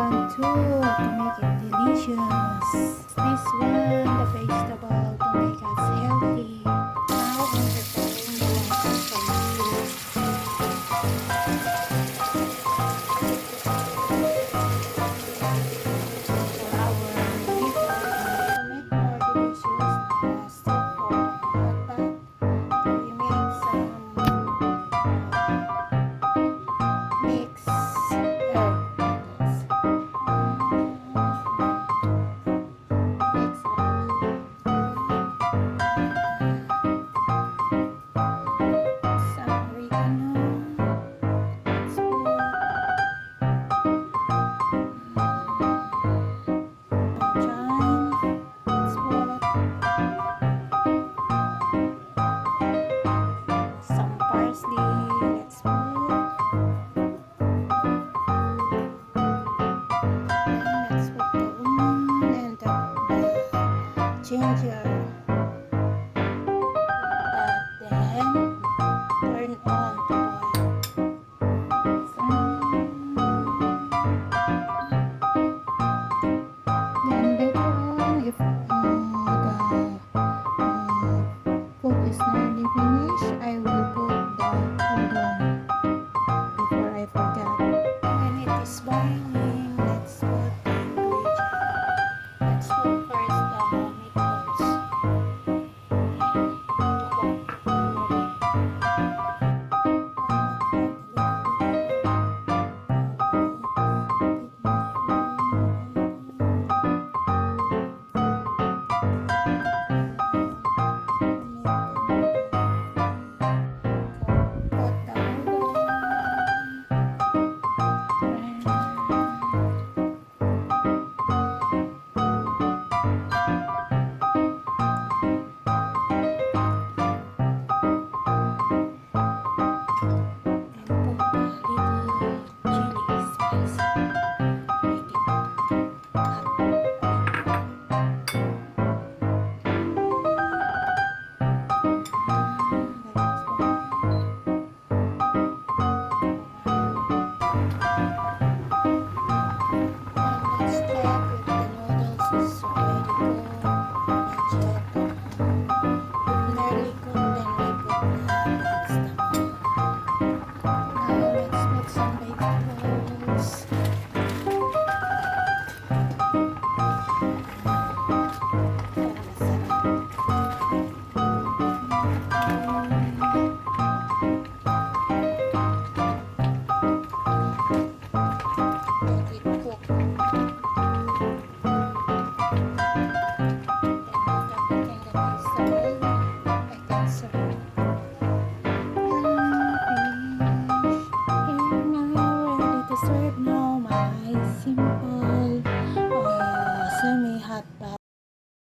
one too to make it delicious. This one, the vegetable to make us healthy. Now I'm preparing the water for you. For our liver, to make more delicious, still for the hot pot, we make some mixed herb. Ginger, but then turn on to boil. Then later on, if the food is nearly finished, I will put the udon before I forget. When it is boiling, let's put the ingredients. Let's put first the meatballs. Serve now my simple Simi Hot Pot.